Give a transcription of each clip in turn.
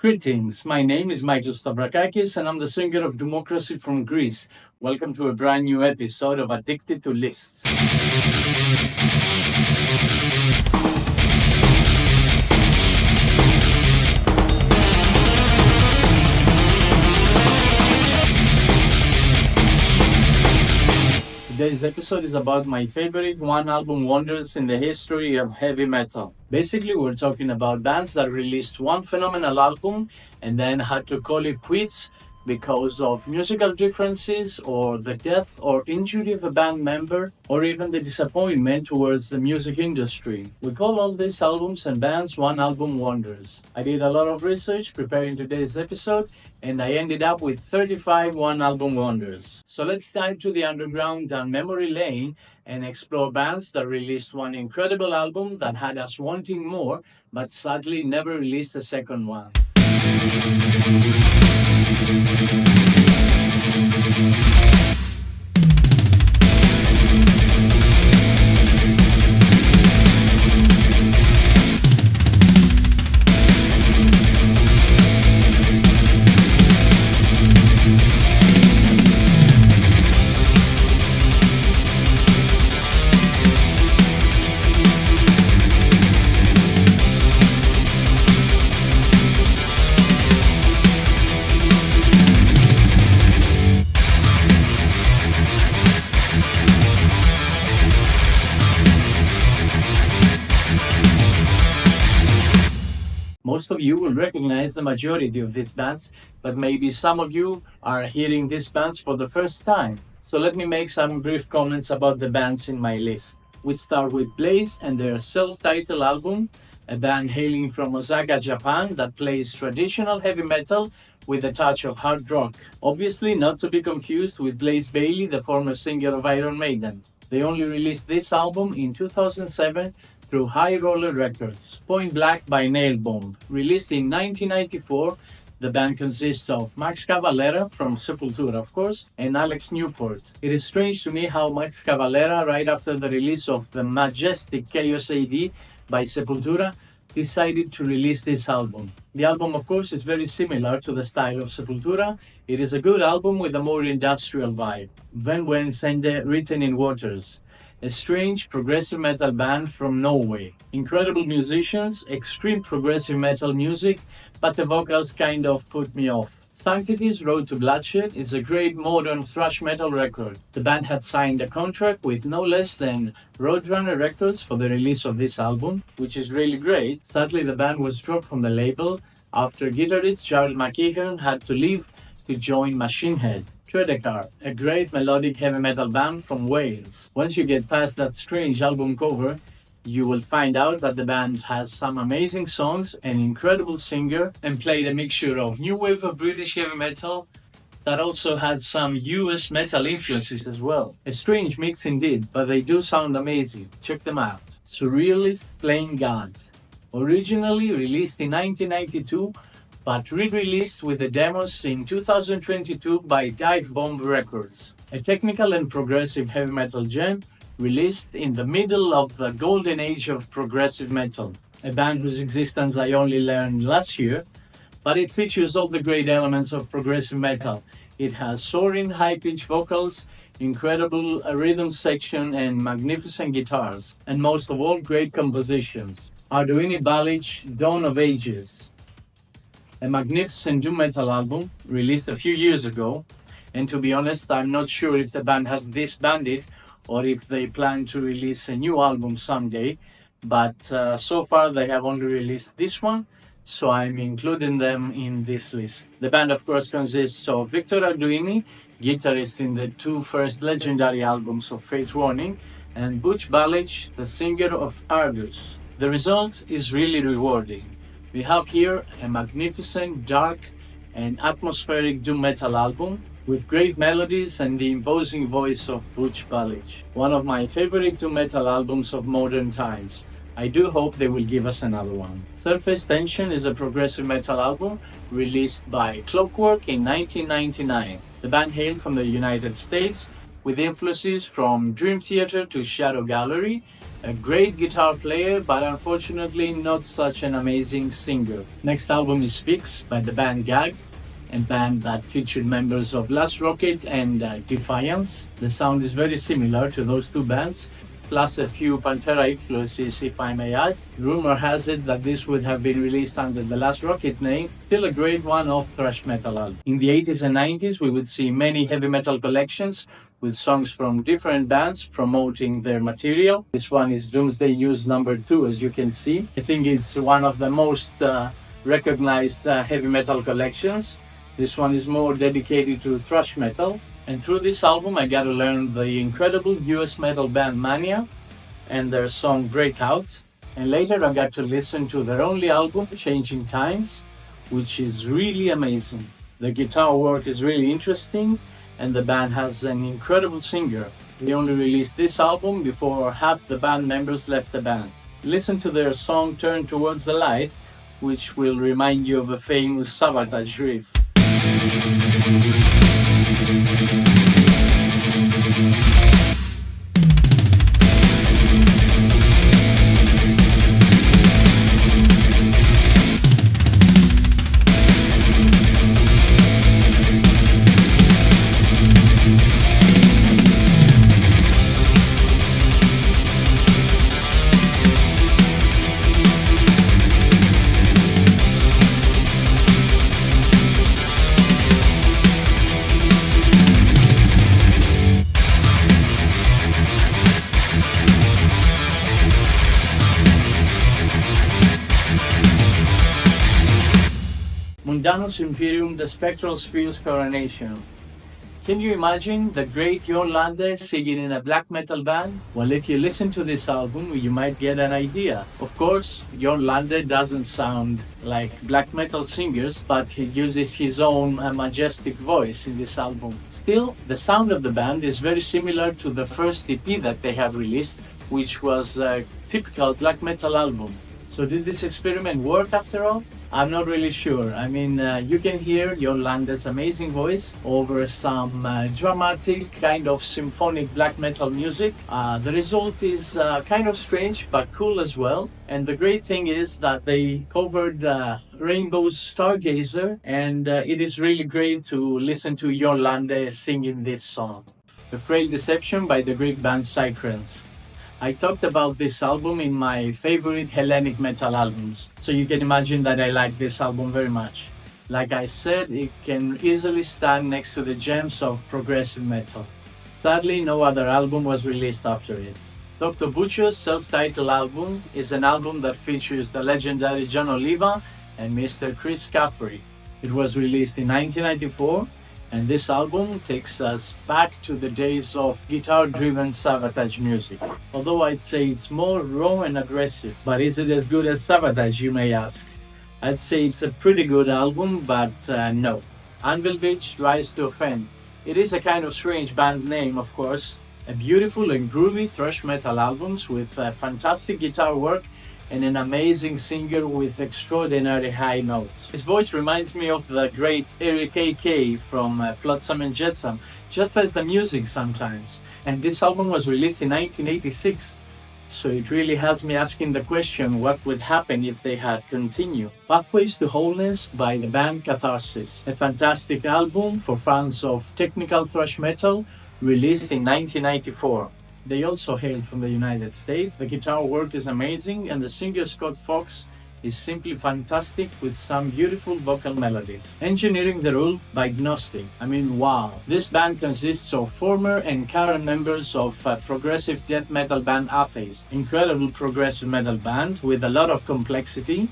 Greetings, my name is Michael Stavrakakis and I'm the singer of Doomocracy from Greece. Welcome to a brand new episode of Addicted to Lists. Today's episode is about my favorite one-album wonders in the history of heavy metal. Basically, we're talking about bands that released one phenomenal album and then had to call it quits because of musical differences or the death or injury of a band member or even the disappointment towards the music industry. We call all these albums and bands one-album wonders. I did a lot of research preparing today's episode and I ended up with 35 one-album wonders. So let's dive to the underground down memory lane and explore bands that released one incredible album that had us wanting more, but sadly never released a second one. Most of you will recognize the majority of these bands, but maybe some of you are hearing these bands for the first time. So let me make some brief comments about the bands in my list. We start with Blaze and their self-titled album, a band hailing from Osaka, Japan that plays traditional heavy metal with a touch of hard rock. Obviously not to be confused with Blaze Bayley, the former singer of Iron Maiden. They only released this album in 2007 through High Roller Records. Point Black by Nailbomb. Released in 1994, the band consists of Max Cavalera from Sepultura, of course, and Alex Newport. It is strange to me how Max Cavalera, right after the release of the majestic Chaos AD by Sepultura, decided to release this album. The album, of course, is very similar to the style of Sepultura. It is a good album with a more industrial vibe. When Sende, Written in Waters. A strange progressive metal band from Norway. Incredible musicians, extreme progressive metal music, but the vocals kind of put me off. Sanctity's Road to Bloodshed is a great modern thrash metal record. The band had signed a contract with no less than Roadrunner Records for the release of this album, which is really great. Sadly, the band was dropped from the label after guitarist Jared McKeehan had to leave to join Machine Head. Tredegar, a great melodic heavy metal band from Wales. Once you get past that strange album cover, you will find out that the band has some amazing songs, an incredible singer, and played a mixture of new wave of British heavy metal that also had some u.s.metal influences as well. A strange mix indeed, but they do sound amazing. Check them out. Surrealist Playing God. Originally released in 1992, but re-released with the demos in 2022 by Dive Bomb Records. A technical and progressive heavy metal gem released in the middle of the golden age of progressive metal. A band whose existence I only learned last year, but it features all the great elements of progressive metal. It has soaring high-pitched vocals, incredible rhythm section and magnificent guitars, and most of all great compositions. Arduini Balich, Dawn of Ages. A magnificent doom metal album released a few years ago, and to be honest, I'm not sure if the band has disbanded or if they plan to release a new album someday, but so far they have only released this one, so I'm including them in this list. The band, of course, consists of Victor Arduini, guitarist in the two first legendary albums of Faith Warning, and Butch Balich, the singer of Argus. The result is really rewarding. We have here a magnificent, dark, and atmospheric doom metal album with great melodies and the imposing voice of Butch Balich. One of my favorite doom metal albums of modern times. I do hope they will give us another one. Surface Tension is a progressive metal album released by Clockwork in 1999. The band hailed from the United States with influences from Dream Theater to Shadow Gallery. A great guitar player, but unfortunately not such an amazing singer. Next album is Fix by the band Gag, a band that featured members of Last Rocket and Defiance. The sound is very similar to those two bands, plus a few Pantera influences, if I may add. Rumor has it that this would have been released under the Last Rocket name, still a great one-off thrash metal album. In the 80s and 90s, we would see many heavy metal collections with songs from different bands promoting their material. This one is Doomsday News number 2, as you can see. I think it's one of the most recognized heavy metal collections. This one is more dedicated to thrash metal. And through this album, I got to learn the incredible U.S. metal band Mania and their song Breakout. And later I got to listen to their only album, Changing Times, which is really amazing. The guitar work is really interesting, and the band has an incredible singer. They only released this album before half the band members left the band. Listen to their song Turn Towards the Light, which will remind you of a famous Sabotage riff. Mundanus Imperium, the Spectral Sphere's Coronation. Can you imagine the great Jörn Lande singing in a black metal band? Well, if you listen to this album, you might get an idea. Of course, Jörn Lande doesn't sound like black metal singers, but he uses his own majestic voice in this album. Still, the sound of the band is very similar to the first EP that they have released, which was a typical black metal album. So did this experiment work after all? I'm not really sure. I mean, you can hear Jörn Lande's amazing voice over some dramatic kind of symphonic black metal music. The result is kind of strange but cool as well. And the great thing is that they covered Rainbow's Stargazer, and it is really great to listen to Jörn Lande singing this song. The Frail Deception by the Greek band Cycrans. I talked about this album in my favorite Hellenic metal albums, so you can imagine that I like this album very much. Like I said, it can easily stand next to the gems of progressive metal. Sadly, no other album was released after it. Dr. Butcher's self-titled album is an album that features the legendary John Oliva and Mr. Chris Caffery. It was released in 1994, and this album takes us back to the days of guitar-driven Sabotage music. Although I'd say it's more raw and aggressive. But is it as good as Sabotage, you may ask? I'd say it's a pretty good album, but no. Anvil Beach Rise to Offend. It is a kind of strange band name, of course. A beautiful and groovy thrash metal albums with fantastic guitar work and an amazing singer with extraordinary high notes. His voice reminds me of the great Eric A.K. from Flotsam and Jetsam, just as the music sometimes. And this album was released in 1986, so it really has me asking the question what would happen if they had continued. Pathways to Wholeness by the band Catharsis, a fantastic album for fans of technical thrash metal, released in 1994. They also hail from the United States. The guitar work is amazing, and the singer Scott Fox is simply fantastic with some beautiful vocal melodies. Engineering the Rule by Gnostic. I mean, wow. This band consists of former and current members of progressive death metal band Atheist. Incredible progressive metal band with a lot of complexity.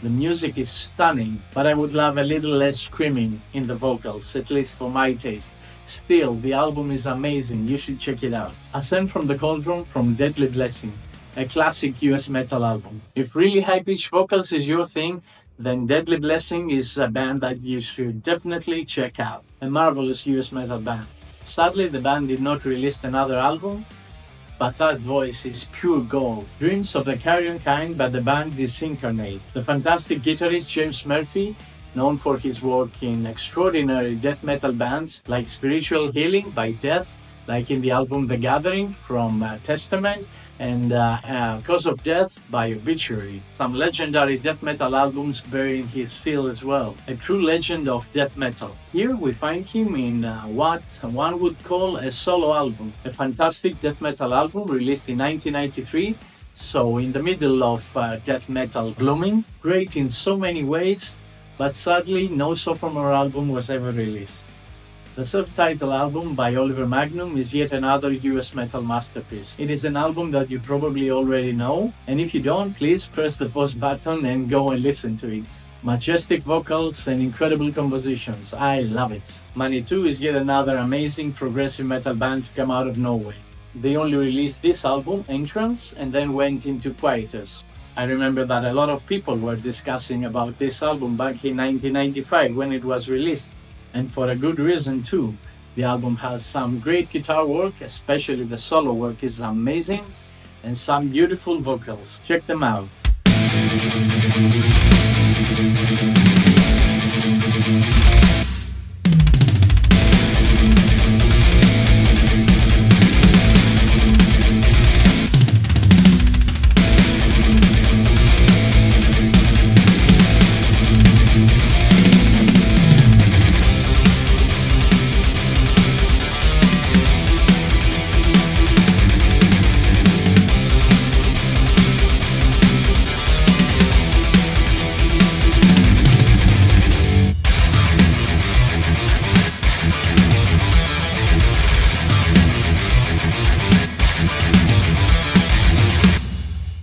The music is stunning, but I would love a little less screaming in the vocals, at least for my taste. Still, the album is amazing, you should check it out. Ascend from the Cauldron from Deadly Blessing, a classic US metal album. If really high-pitched vocals is your thing, then Deadly Blessing is a band that you should definitely check out. A marvelous US metal band. Sadly, the band did not release another album, but that voice is pure gold. Dreams of the Carrion Kind by the band Disincarnate. The fantastic guitarist James Murphy, known for his work in extraordinary death metal bands like Spiritual Healing by Death, like in the album The Gathering from Testament and Cause of Death by Obituary. Some legendary death metal albums bearing his seal as well. A true legend of death metal. Here we find him in what one would call a solo album. A fantastic death metal album released in 1993. So in the middle of death metal blooming. Great in so many ways, but sadly no sophomore album was ever released. The self-titled album by Oliver Magnum is yet another US metal masterpiece. It is an album that you probably already know, and if you don't, please press the pause button and go and listen to it. Majestic vocals and incredible compositions. I love it. Manitou is yet another amazing progressive metal band to come out of Norway. They only released this album, Entrance, and then went into hiatus. I remember that a lot of people were discussing about this album back in 1995 when it was released. And for a good reason too. The album has some great guitar work, especially the solo work is amazing, and some beautiful vocals. Check them out.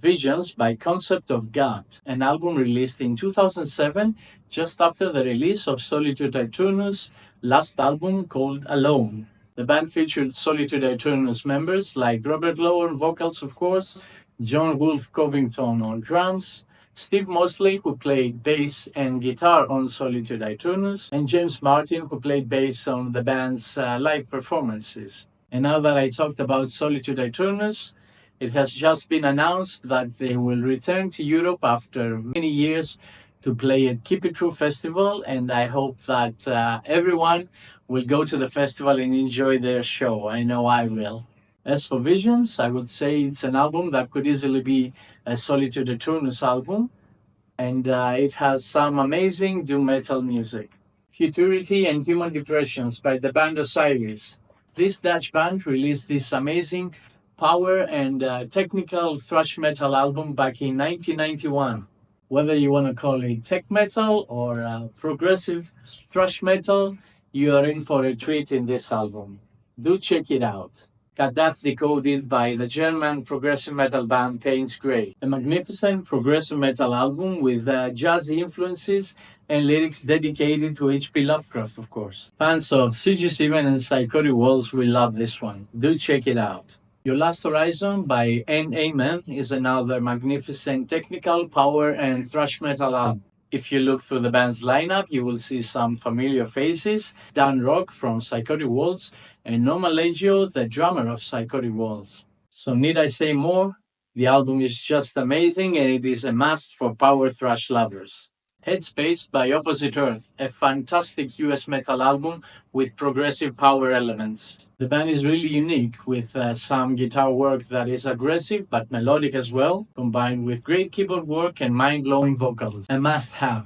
Visions by Concept of God, an album released in 2007, just after the release of Solitude Aeturnus' last album called Alone. The band featured Solitude Aeturnus members like Robert Lowe on vocals, of course, John Wolfe Covington on drums, Steve Mosley, who played bass and guitar on Solitude Aeturnus, and James Martin, who played bass on the band's live performances. And now that I talked about Solitude Aeturnus, it has just been announced that they will return to Europe after many years to play at Keep It True Festival, and I hope that everyone will go to the festival and enjoy their show. I know I will. As for Visions, I would say it's an album that could easily be a Solitude Aeturnus album, and it has some amazing doom metal music. Futurity and Human Depressions by the band Osiris. This Dutch band released this amazing power and technical thrash metal album back in 1991. Whether you want to call it tech metal or progressive thrash metal, you are in for a treat in this album. Do check it out. Kadath Decoded by the German progressive metal band Pain's Grey. A magnificent progressive metal album with jazzy influences and lyrics dedicated to H.P. Lovecraft, of course. Fans of CG7 and Psychotic Walls will love this one. Do check it out. Your Last Horizon by N. Amen is another magnificent technical, power, and thrash metal album. If you look through the band's lineup, you will see some familiar faces. Dan Rock from Psychotic Walls and Norman Leggio, the drummer of Psychotic Walls. So need I say more? The album is just amazing and it is a must for power thrash lovers. Headspace by Opposite Earth, a fantastic US metal album with progressive power elements. The band is really unique with some guitar work that is aggressive but melodic as well, combined with great keyboard work and mind-blowing vocals. A must-have.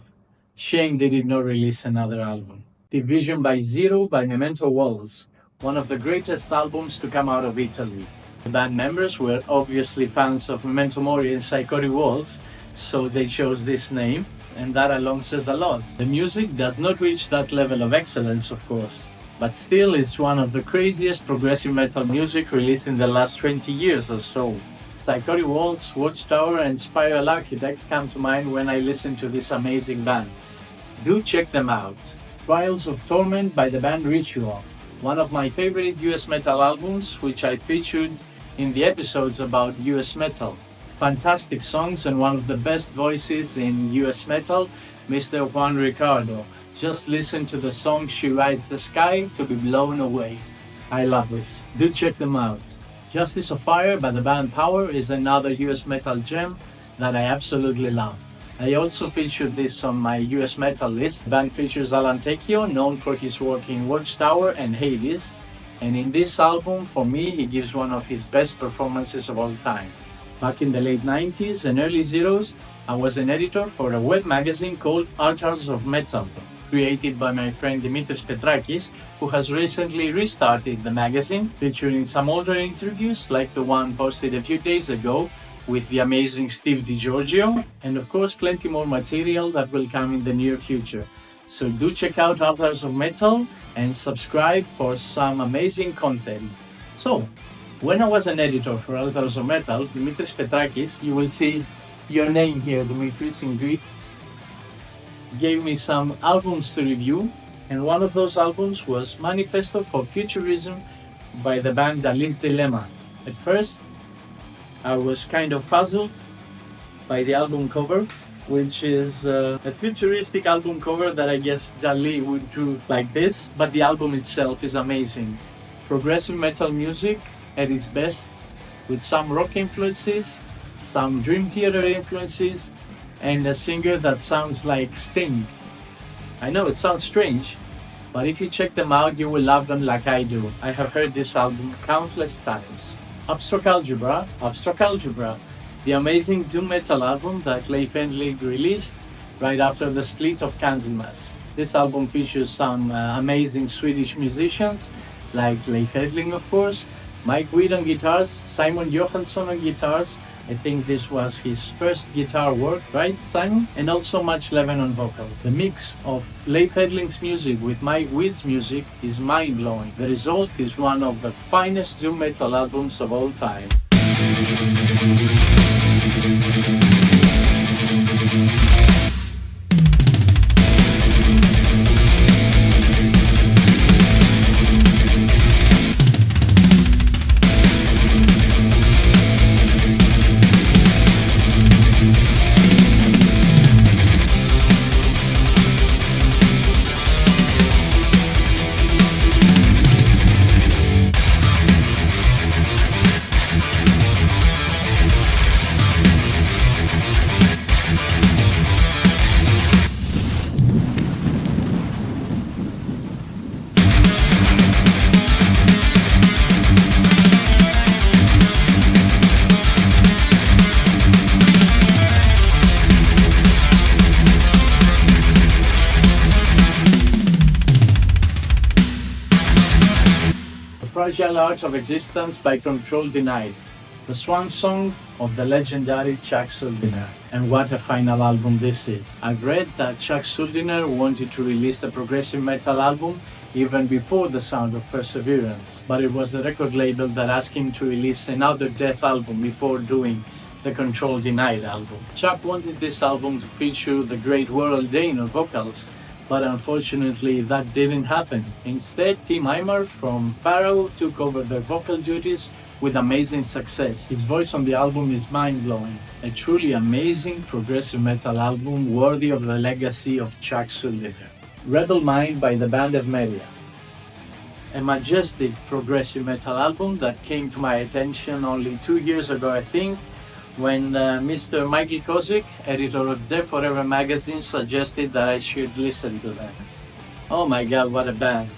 Shame they did not release another album. Division by Zero by Memento Walls, one of the greatest albums to come out of Italy. The band members were obviously fans of Memento Mori and Psychotic Walls, so they chose this name, and that alone says a lot. The music does not reach that level of excellence, of course, but still it's one of the craziest progressive metal music released in the last 20 years or so. Psychotic Walls, Watchtower, and Spiral Architect come to mind when I listen to this amazing band. Do check them out. Trials of Torment by the band Ritual, one of my favorite US metal albums, which I featured in the episodes about US metal. Fantastic songs and one of the best voices in US metal, Mr. Juan Ricardo. Just listen to the song She Rides the Sky to be blown away. I love this. Do check them out. Justice of Fire by the band Power is another US metal gem that I absolutely love. I also featured this on my US metal list. The band features Alan Tecchio, known for his work in Watchtower and Hades, And in this album, for me, he gives one of his best performances of all time. Back in the late 90s and early zeros, I was an editor for a web magazine called Altars of Metal, created by my friend Dimitris Petrakis, who has recently restarted the magazine, featuring some older interviews like the one posted a few days ago with the amazing Steve DiGiorgio, and of course plenty more material that will come in the near future. So do check out Altars of Metal and subscribe for some amazing content. So, when I was an editor for Altars of Metal, Dimitris Petrakis, you will see your name here, Dimitris, in Greek, gave me some albums to review, and one of those albums was Manifesto for Futurism by the band Dali's Dilemma. At first, I was kind of puzzled by the album cover, which is a futuristic album cover that I guess Dali would do like this, but the album itself is amazing. Progressive metal music at its best, with some rock influences, some Dream Theater influences, and a singer that sounds like Sting. I know it sounds strange, but if you check them out, you will love them like I do. I have heard this album countless times. Abstract Algebra, the amazing doom metal album that Leif Edling released right after the split of Candlemas. This album features some amazing Swedish musicians like Leif Edling, of course, Mike Weed on guitars, Simon Johansson on guitars. I think this was his first guitar work, right, Simon? And also Mats Levin on vocals. The mix of Leif Edling's music with Mike Weed's music is mind-blowing. The result is one of the finest doom metal albums of all time. Fragile Art of Existence by Control Denied, the swan song of the legendary Chuck Schuldiner. And what a final album this is. I've read that Chuck Schuldiner wanted to release a progressive metal album even before The Sound of Perseverance, but it was the record label that asked him to release another death album before doing the Control Denied album. Chuck wanted this album to feature the great Warrell Dane on vocals, but unfortunately that didn't happen. Instead, Tim Aymar from Pharaoh took over their vocal duties with amazing success. His voice on the album is mind-blowing. A truly amazing progressive metal album worthy of the legacy of Chuck Schuldiner. Rebel Mind by the band of Media. A majestic progressive metal album that came to my attention only 2 years ago, I think, when Mr. Michael Stavrakakis, editor of Death Forever magazine, suggested that I should listen to them. Oh my god, what a band.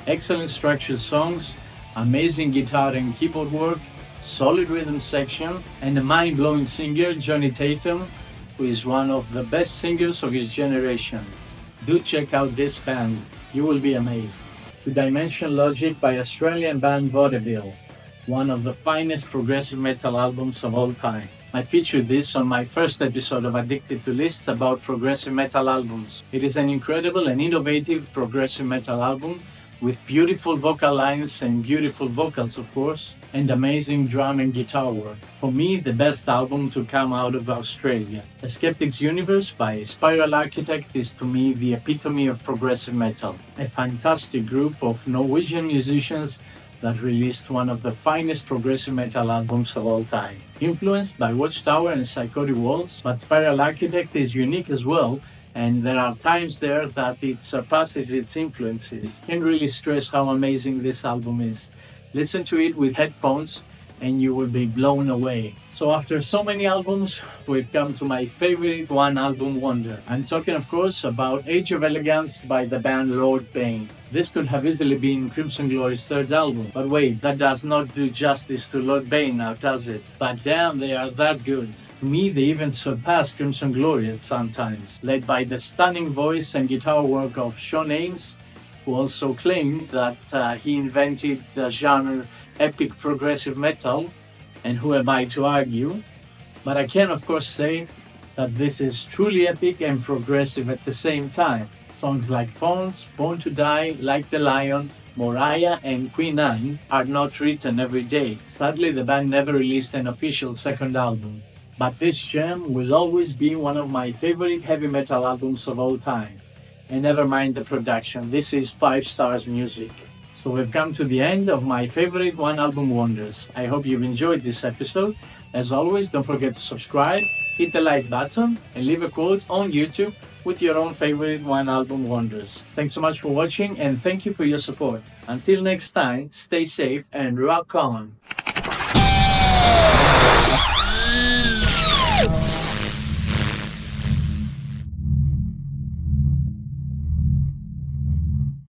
Excellent structured songs, amazing guitar and keyboard work, solid rhythm section, and a mind-blowing singer, Johnny Tatum, who is one of the best singers of his generation. Do check out this band, you will be amazed. Two Dimension Logic by Australian band Vaudeville, one of the finest progressive metal albums of all time. I featured this on my first episode of Addicted to Lists about progressive metal albums. It is an incredible and innovative progressive metal album with beautiful vocal lines and beautiful vocals, of course, and amazing drum and guitar work. For me, the best album to come out of Australia. A Skeptic's Universe by Spiral Architect is to me the epitome of progressive metal. A fantastic group of Norwegian musicians that released one of the finest progressive metal albums of all time. Influenced by Watchtower and Psychotic Waltz, but Spiral Architect is unique as well, and there are times there that it surpasses its influences. Can't really stress how amazing this album is. Listen to it with headphones and you will be blown away. So after so many albums, we've come to my favorite one album wonder. I'm talking of course about Age of Elegance by the band Lord Bane. This could have easily been Crimson Glory's third album, but wait, that does not do justice to Lord Bane now, does it? But damn, they are that good. To me, they even surpass Crimson Glory at some times, led by the stunning voice and guitar work of Sean Ames, who also claimed that he invented the genre epic progressive metal, and who am I to argue? But I can, of course, say that this is truly epic and progressive at the same time. Songs like Phones, Born to Die, Like the Lion, Moriah, and Queen Anne are not written every day. Sadly, the band never released an official second album. But this gem will always be one of my favorite heavy metal albums of all time. And never mind the production, this is 5 stars music. So we've come to the end of my favorite one album wonders. I hope you've enjoyed this episode. As always, don't forget to subscribe, hit the like button, and leave a quote on YouTube with your own favorite one album wonders. Thanks so much for watching, and thank you for your support. Until next time, stay safe and rock on!